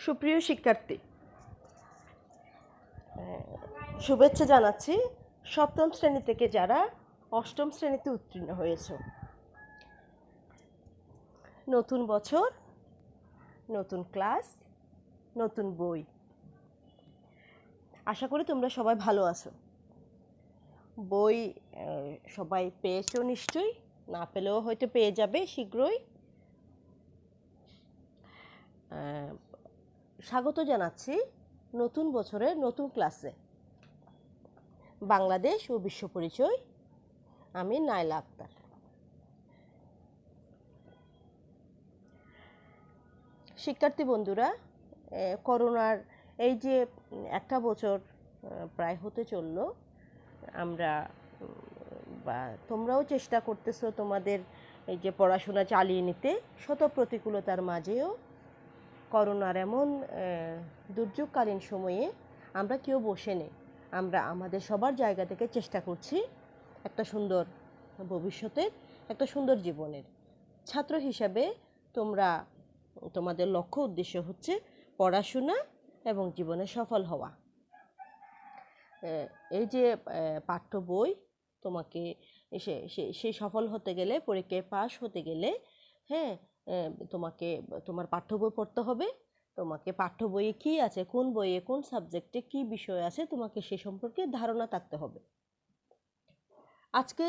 সুপ্রিয় শিক্ষার্থী, শুভেচ্ছা জানাচ্ছি সপ্তম শ্রেণী থেকে যারা অষ্টম শ্রেণীতে উত্তীর্ণ হয়েছে। নতুন বছর, নতুন ক্লাস, নতুন বই। আশা করি তোমরা সবাই ভালো আছো। বই সবাই পেয়েছো নিশ্চয়ই, না পেলেও হয়তো পেয়ে যাবে শীঘ্রই। স্বাগত জানাচ্ছি নতুন বছরের নতুন ক্লাসে। বাংলাদেশ ও বিশ্ব পরিচয়, আমি নাইলা আক্তার। শিক্ষার্থী বন্ধুরা, করোনার এই যে একটা বছর প্রায় হতে চললো, আমরা বা তোমরাও চেষ্টা করতেছো তোমাদের এই যে পড়াশোনা চালিয়ে নিতে, শত প্রতিকূলতার মাঝেও। করোনার এমন দুর্যোগকালীন সময়ে আমরা কেউ বসে নেই, আমরা আমাদের সবার জায়গা থেকে চেষ্টা করছি একটা সুন্দর ভবিষ্যতের, একটা সুন্দর জীবনের। ছাত্র হিসাবে তোমরা, তোমাদের লক্ষ্য উদ্দেশ্য হচ্ছে পড়াশোনা এবং জীবনে সফল হওয়া। এই যে পাঠ্য বই, তোমাকে সেই সফল হতে গেলে, পরীক্ষায় পাশ হতে গেলে, হ্যাঁ, তোমাকে তোমার পাঠ্য বই পড়তে হবে। তোমাকে পাঠ্য বইয়ে কী আছে, কোন বইয়ে কোন সাবজেক্টে কী বিষয় আছে, তোমাকে সে সম্পর্কে ধারণা থাকতে হবে। আজকে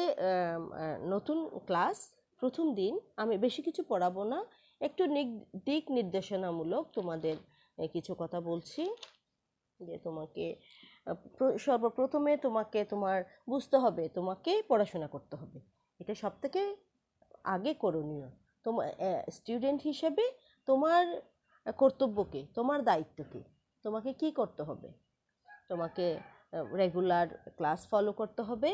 নতুন ক্লাস, প্রথম দিন। আমি বেশি কিছু পড়াবো না, একটু দিক নির্দেশনামূলক তোমাদের কিছু কথা বলছি। যে তোমাকে সর্বপ্রথমে তোমার বুঝতে হবে তোমাকে পড়াশোনা করতে হবে। এটা সবথেকে আগে করণীয়। তোমার স্টুডেন্ট হিসেবে তোমার কর্তব্য কী, তোমার দায়িত্ব কী, তোমাকে কি করতে হবে। তোমাকে রেগুলার ক্লাস ফলো করতে হবে।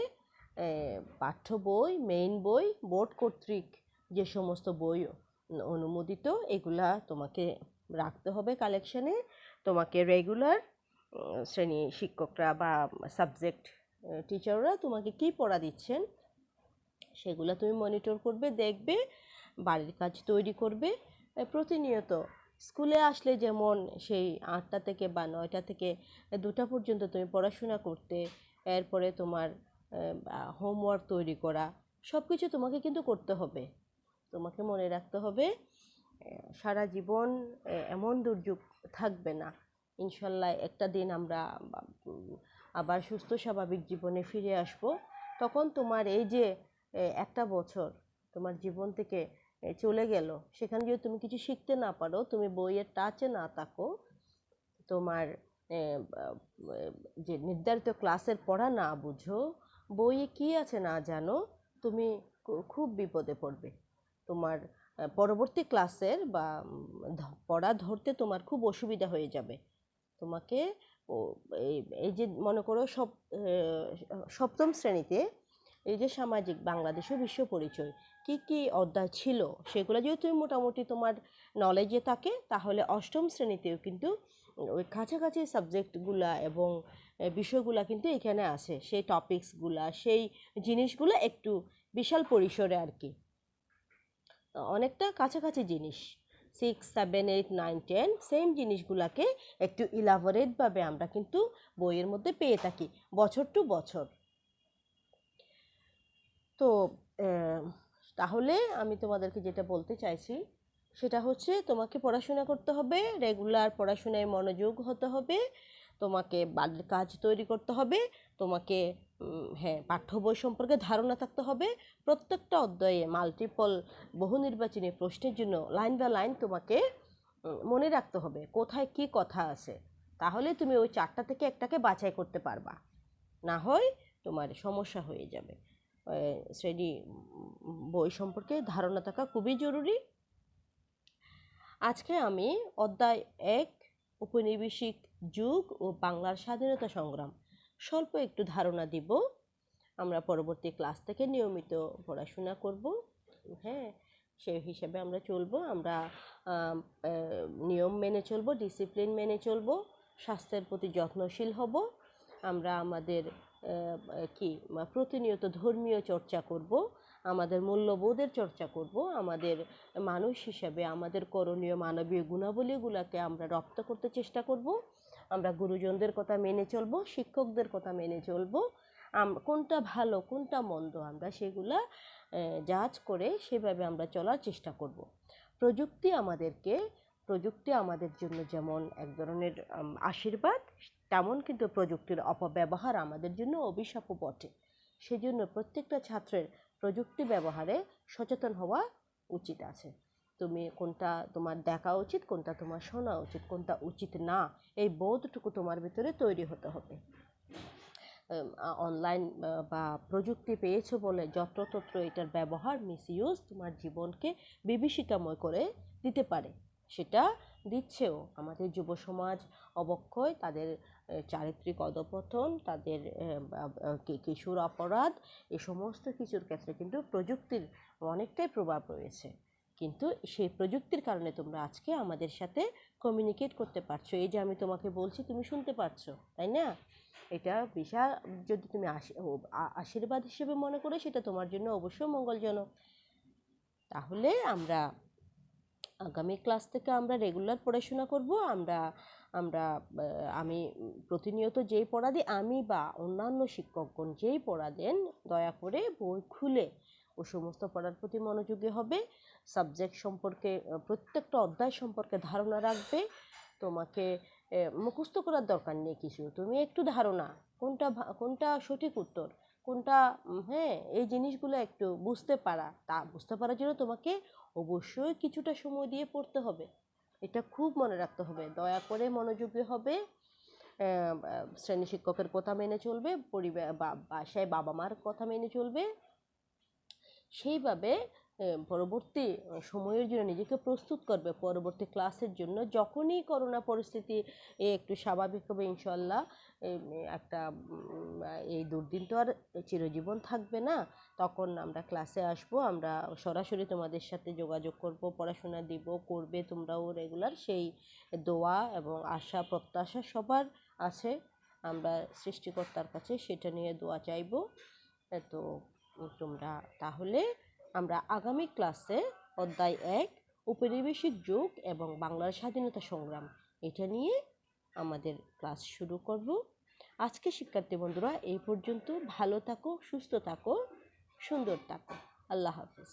পাঠ্য বই, মেইন বই, বোর্ড কর্তৃক যে সমস্ত বই অনুমোদিত, এগুলা তোমাকে রাখতে হবে কালেকশানে। তোমাকে রেগুলার শ্রেণী শিক্ষকরা বা সাবজেক্ট টিচাররা তোমাকে কি পড়া দিচ্ছেন সেগুলো তুমি মনিটর করবে, দেখবে, বাড়ির কাজ তৈরি করবে। প্রতিনিয়ত স্কুলে আসলে যেমন সেই 8টা থেকে বা 9টা থেকে 2টা পর্যন্ত তুমি পড়াশোনা করতে, এরপরে তোমার হোমওয়ার্ক তৈরি করা, সব কিছু তোমাকে কিন্তু করতে হবে। তোমাকে মনে রাখতে হবে সারা জীবন এমন দুর্যোগ থাকবে না। ইনশাল্লাহ একটা দিন আমরা আবার সুস্থ স্বাভাবিক জীবনে ফিরে আসব। তখন তোমার এই যে একটা বছর তোমার জীবন থেকে চলে গেল, সেখানে যদি তুমি কিছু শিখতে না পারো, তুমি বইয়ের টাচে না থাকো, তোমার যে নির্ধারিত ক্লাসের পড়া না বুঝো, বইয়ে কি আছে না জানো, তুমি খুব বিপদে পড়বে। তোমার পরবর্তী ক্লাসের বা পড়া ধরতে তোমার খুব অসুবিধা হয়ে যাবে। তোমাকে এই যে মনে করো সপ্তম শ্রেণীতে এই যে সামাজিক, বাংলাদেশ ও বিশ্ব পরিচয়, কি কি অধ্যায় ছিল সেগুলো যদি তুমি মোটামুটি তোমার নলেজে থাকে, তাহলে অষ্টম শ্রেণীতেও কিন্তু ওই কাছাকাছি সাবজেক্টগুলা এবং বিষয়গুলা কিন্তু এখানে আছে। সেই টপিকসগুলা, সেই জিনিসগুলো একটু বিশাল পরিসরে আর কি, অনেকটা কাছাকাছি জিনিস। 6, 7, 8, 9, 10 সেম জিনিসগুলোকে একটু ইলাবোরেটভাবে আমরা কিন্তু বইয়ের মধ্যে পেয়ে থাকি বছর টু বছর। তো তাহলে আমি তোমাদেরকে যেটা বলতে চাইছি সেটা হচ্ছে, তোমাকে পড়াশোনা করতে হবে, রেগুলার পড়াশোনায় মনোযোগ হতে হবে, তোমাকে বাড়ির কাজ তৈরি করতে হবে, তোমাকে পাঠ্য বই সম্পর্কে ধারণা থাকতে হবে। প্রত্যেকটা অধ্যায়ে মাল্টিপল বহু নির্বাচনী প্রশ্নের জন্য লাইন বাই লাইন তোমাকে মনে রাখতে হবে কোথায় কি কথা আছে। তাহলে তুমি ওই 4টা থেকে একটাকে বাছাই করতে পারবা, না হয় তোমার সমস্যা হয়ে যাবে। শ্রেণী বই সম্পর্কে ধারণা থাকা খুবই জরুরি। আজকে আমি অধ্যায় 1, উপনিবেশিক যুগ ও বাংলার স্বাধীনতা সংগ্রাম, স্বল্প একটু ধারণা দিব। আমরা পরবর্তী ক্লাস থেকে নিয়মিত পড়াশোনা করব, হ্যাঁ, সেই হিসাবে আমরা চলবো। আমরা নিয়ম মেনে চলবো, ডিসিপ্লিন মেনে চলবো, স্বাস্থ্যের প্রতি যত্নশীল হব। আমরা আমাদের প্রতিনিয়ত ধর্মীয় চর্চা করব। আমাদের মূল্যবোধের চর্চা করব, আমাদের মানুষ হিসাবে আমাদের করণীয় মানবীয় গুণাবলীগুলোকে আমরা রপ্ত করতে চেষ্টা করব। আমরা গুরুজনদের কথা মেনে চলবো, শিক্ষকদের কথা মেনে চলবো, কোনটা ভালো কোনটা মন্দ আমরা সেগুলা জাজ করে সেভাবে আমরা চলার চেষ্টা করব। প্রযুক্তি আমাদের জন্য যেমন এক ধরনের আশীর্বাদ, তেমন কিন্তু প্রযুক্তির অপব্যবহার আমাদের জন্য অভিশাপও বটে। সেজন্য প্রত্যেকটা ছাত্রের প্রযুক্তি ব্যবহারে সচেতন হওয়া উচিত আছে। তুমি কোনটা তোমার দেখা উচিত, কোনটা তোমার শোনা উচিত, কোনটা উচিত না, এই বোধটুকু তোমার ভিতরে তৈরি হতে হবে। অনলাইন বা প্রযুক্তি পেয়েছো বলে যত্রতত্র এটার ব্যবহার মিসইউজ তোমার জীবনকে বিভীষিকাময় করে দিতে পারে, সেটা দিচ্ছেও। আমাদের যুব সমাজ অবক্ষয়, তাদের চারিত্রিক অধঃপতন, তাদের কিশোর অপরাধ, এই সমস্ত কিছুর ক্ষেত্রে কিন্তু প্রযুক্তির অনেকটাই প্রভাব রয়েছে। কিন্তু সেই প্রযুক্তির কারণে তোমরা আজকে আমাদের সাথে কমিউনিকেট করতে পারছো, এই যে আমি তোমাকে বলছি তুমি শুনতে পারছো, তাই না? এটা বিশাল, যদি তুমি আশীর্বাদ হিসেবে মনে করো সেটা তোমার জন্য অবশ্যই মঙ্গলজনক। তাহলে আমরা আগামী ক্লাস থেকে আমরা রেগুলার পড়াশোনা করব। আমি প্রতিনিয়ত যেই পড়া দিই, আমি বা অন্যান্য শিক্ষকগণ যেই পড়া দেন, দয়া করে বই খুলে ও সমস্ত পড়ার প্রতি মনোযোগী হবে। সাবজেক্ট সম্পর্কে, প্রত্যেকটা অধ্যায় সম্পর্কে ধারণা রাখবে। তোমাকে মুখস্থ করার দরকার নেই কিছু, তুমি একটু ধারণা, কোনটা সঠিক উত্তর, কোনটা হ্যাঁ, এই জিনিসগুলো একটু বুঝতে পারার জন্য তোমাকে অবশ্যই কিছুটা সময় দিয়ে পড়তে হবে। এটা খুব মনে রাখতে হবে। দয়া করে মনোযোগী হবে, শ্রেণী শিক্ষকের কথা মেনে চলবে, বাসায় বাবা মার কথা মেনে চলবে। সেইভাবে পরবর্তী সময়ের জন্য নিজেকে প্রস্তুত করবে, পরবর্তী ক্লাসের জন্য। যখনই করোনা পরিস্থিতি একটু স্বাভাবিক হবে ইনশাল্লাহ, একটা এই দুর্দিন তো আর চিরজীবন থাকবে না, তখন আমরা ক্লাসে আসব, আমরা সরাসরি তোমাদের সাথে যোগাযোগ করব, পড়াশোনা করবে তোমরাও রেগুলার। সেই দোয়া এবং আশা প্রত্যাশা সবার আছে, আমরা সৃষ্টিকর্তার কাছে সেটা নিয়ে দোয়া চাইব। তো তোমরা তাহলে আমরা আগামী ক্লাসে অধ্যায় 1 ঔপনিবেশিক যুগ এবং বাংলার স্বাধীনতা সংগ্রাম, এটা নিয়ে আমাদের ক্লাস শুরু করব। আজকে শিক্ষার্থী বন্ধুরা এই পর্যন্ত। ভালো থাকো, সুস্থ থাকো, সুন্দর থাকো। আল্লাহ হাফেজ।